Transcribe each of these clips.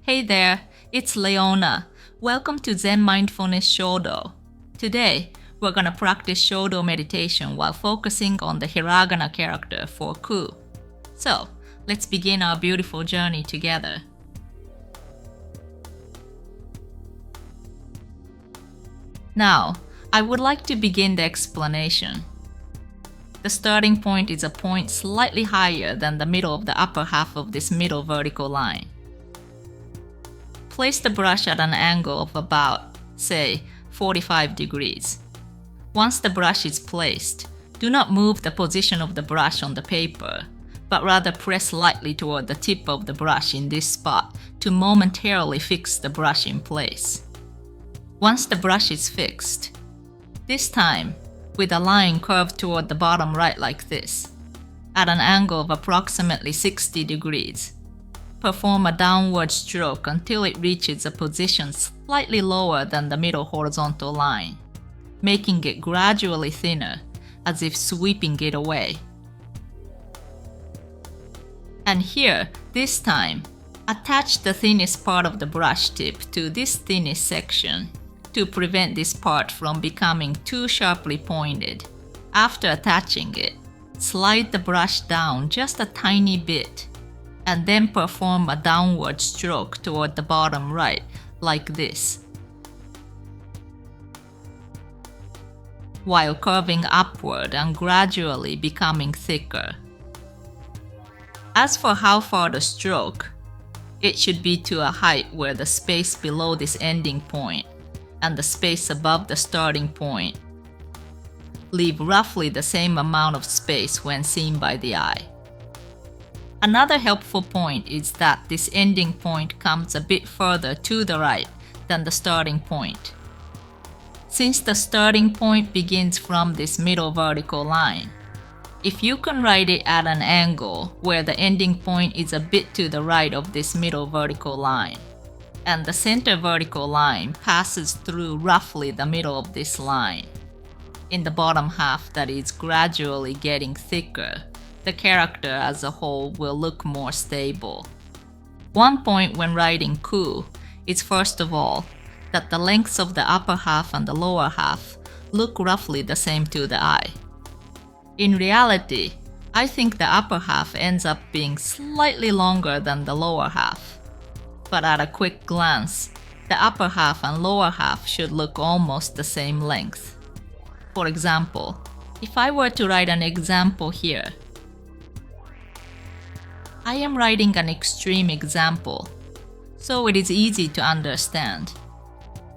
Hey there, it's Leona. Welcome to Zen Mindfulness Shodo. Today, we're gonna practice Shodo meditation while focusing on the Hiragana character for ku. So, let's begin our beautiful journey together. Now, I would like to begin the explanation. The starting point is a point slightly higher than the middle of the upper half of this middle vertical line. Place the brush at an angle of about, say, 45 degrees. Once the brush is placed, do not move the position of the brush on the paper, but rather press lightly toward the tip of the brush in this spot to momentarily fix the brush in place. Once the brush is fixed, this time, with a line curved toward the bottom right like this, at an angle of approximately 60 degrees, perform a downward stroke until it reaches a position slightly lower than the middle horizontal line, making it gradually thinner, as if sweeping it away. And here, this time, attach the thinnest part of the brush tip to this thinnest section to prevent this part from becoming too sharply pointed. After attaching it, slide the brush down just a tiny bit, and then perform a downward stroke toward the bottom right, like this, while curving upward and gradually becoming thicker. As for how far to stroke, it should be to a height where the space below this ending point and the space above the starting point leave roughly the same amount of space when seen by the eye. Another helpful point is that this ending point comes a bit further to the right than the starting point. Since the starting point begins from this middle vertical line, if you can write it at an angle where the ending point is a bit to the right of this middle vertical line, and the center vertical line passes through roughly the middle of this line, in the bottom half that is gradually getting thicker, the character as a whole will look more stable. One point when writing ku is first of all that the lengths of the upper half and the lower half look roughly the same to the eye. In reality, I think the upper half ends up being slightly longer than the lower half. But at a quick glance, the upper half and lower half should look almost the same length. For example, if I were to write an example here, I am writing an extreme example, so it is easy to understand.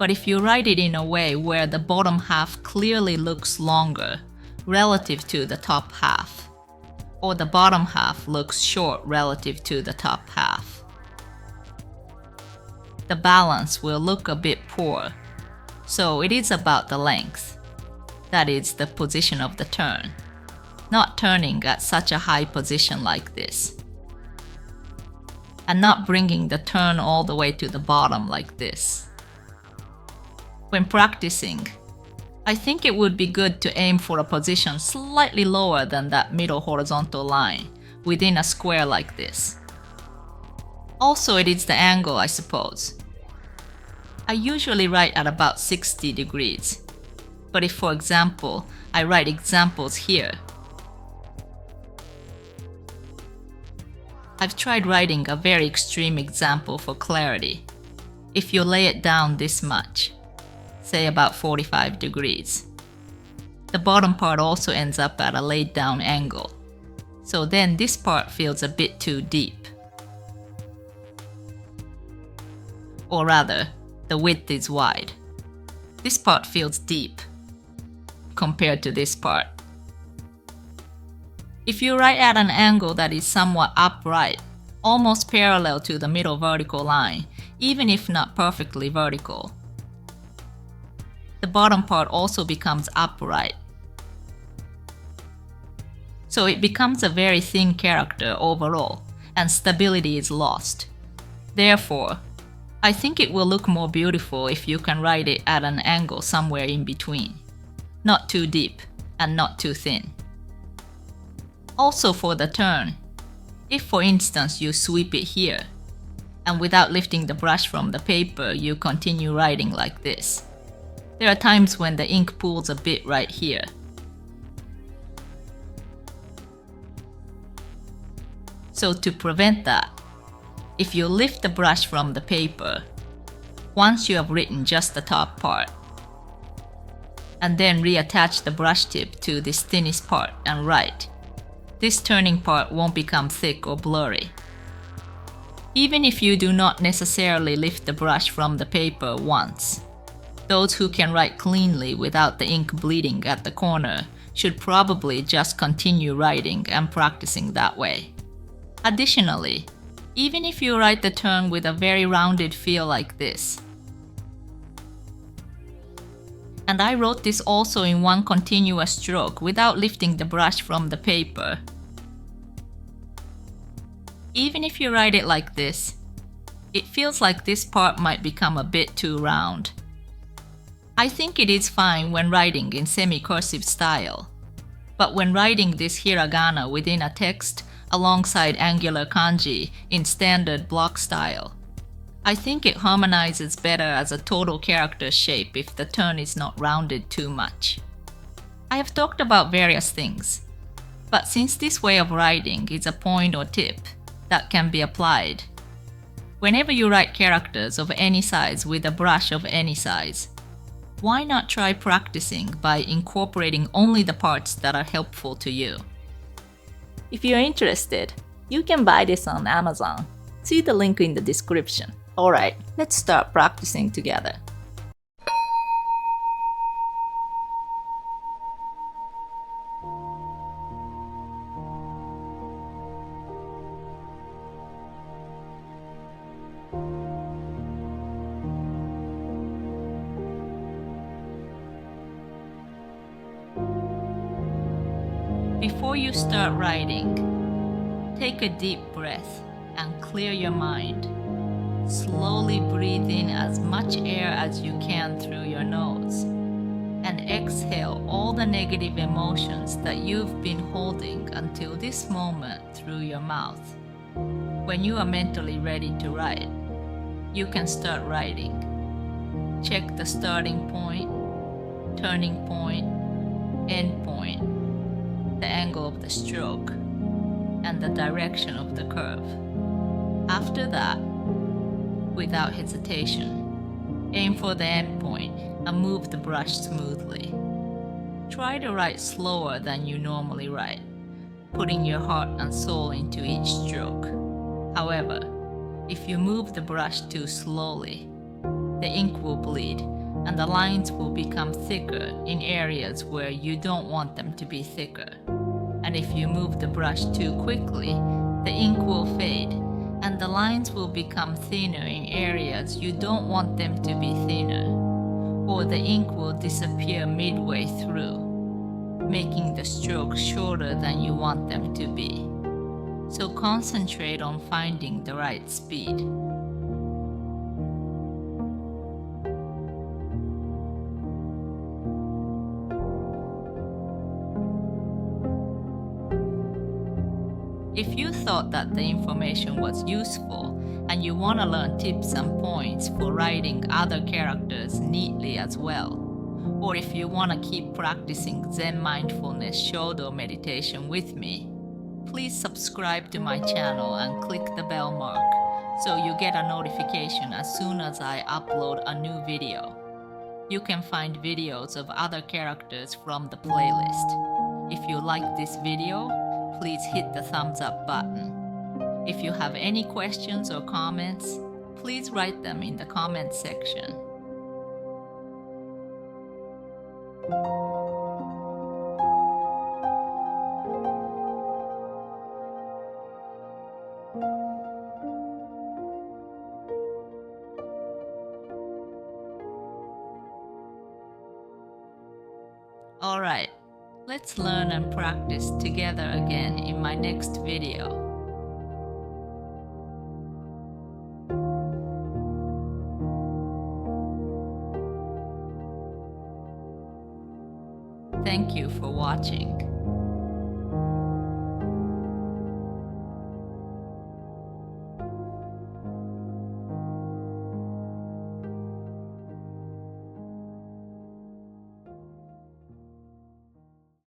But if you write it in a way where the bottom half clearly looks longer relative to the top half, or the bottom half looks short relative to the top half, the balance will look a bit poor, so it is about the length, that is the position of the turn, not turning at such a high position like this, and not bringing the turn all the way to the bottom like this. When practicing, I think it would be good to aim for a position slightly lower than that middle horizontal line within a square like this. Also, it is the angle, I suppose. I usually write at about 60 degrees, but if, for example, I write examples here, I've tried writing a very extreme example for clarity. If you lay it down this much, say about 45 degrees, the bottom part also ends up at a laid down angle, so then this part feels a bit too deep. Or rather, the width is wide. This part feels deep compared to this part. If you write at an angle that is somewhat upright, almost parallel to the middle vertical line, even if not perfectly vertical, the bottom part also becomes upright. So it becomes a very thin character overall, and stability is lost. Therefore, I think it will look more beautiful if you can write it at an angle somewhere in between, not too deep and not too thin. Also for the turn, if for instance you sweep it here, and without lifting the brush from the paper, you continue writing like this. There are times when the ink pools a bit right here. So to prevent that, if you lift the brush from the paper, once you have written just the top part, and then reattach the brush tip to this thinnest part and write, this turning part won't become thick or blurry. Even if you do not necessarily lift the brush from the paper once, those who can write cleanly without the ink bleeding at the corner should probably just continue writing and practicing that way. Additionally, even if you write the turn with a very rounded feel like this, and I wrote this also in one continuous stroke without lifting the brush from the paper, even if you write it like this, it feels like this part might become a bit too round. I think it is fine when writing in semi-cursive style, but when writing this hiragana within a text alongside angular kanji in standard block style, I think it harmonizes better as a total character shape if the turn is not rounded too much. I have talked about various things, but since this way of writing is a point or tip that can be applied, whenever you write characters of any size with a brush of any size, why not try practicing by incorporating only the parts that are helpful to you? If you're interested, you can buy this on Amazon. See the link in the description. Alright, let's start practicing together. Before you start writing, take a deep breath and clear your mind. Slowly breathe in as much air as you can through your nose, and exhale all the negative emotions that you've been holding until this moment through your mouth. When you are mentally ready to write, you can start writing. Check the starting point, turning point, end point, the angle of the stroke, and the direction of the curve. After that, without hesitation, aim for the end point and move the brush smoothly. Try to write slower than you normally write, putting your heart and soul into each stroke. However, if you move the brush too slowly, the ink will bleed and the lines will become thicker in areas where you don't want them to be thicker. And if you move the brush too quickly, the ink will fade and the lines will become thinner in areas you don't want them to be thinner, or the ink will disappear midway through, making the strokes shorter than you want them to be. So concentrate on finding the right speed. If you thought that the information was useful and you want to learn tips and points for writing other characters neatly as well, or if you want to keep practicing Zen Mindfulness Shodo meditation with me, please subscribe to my channel and click the bell mark so you get a notification as soon as I upload a new video. You can find videos of other characters from the playlist. If you like this video, please hit the thumbs up button. If you have any questions or comments, please write them in the comments section. Alright, let's learn and practice together again in my next video. Thank you for watching.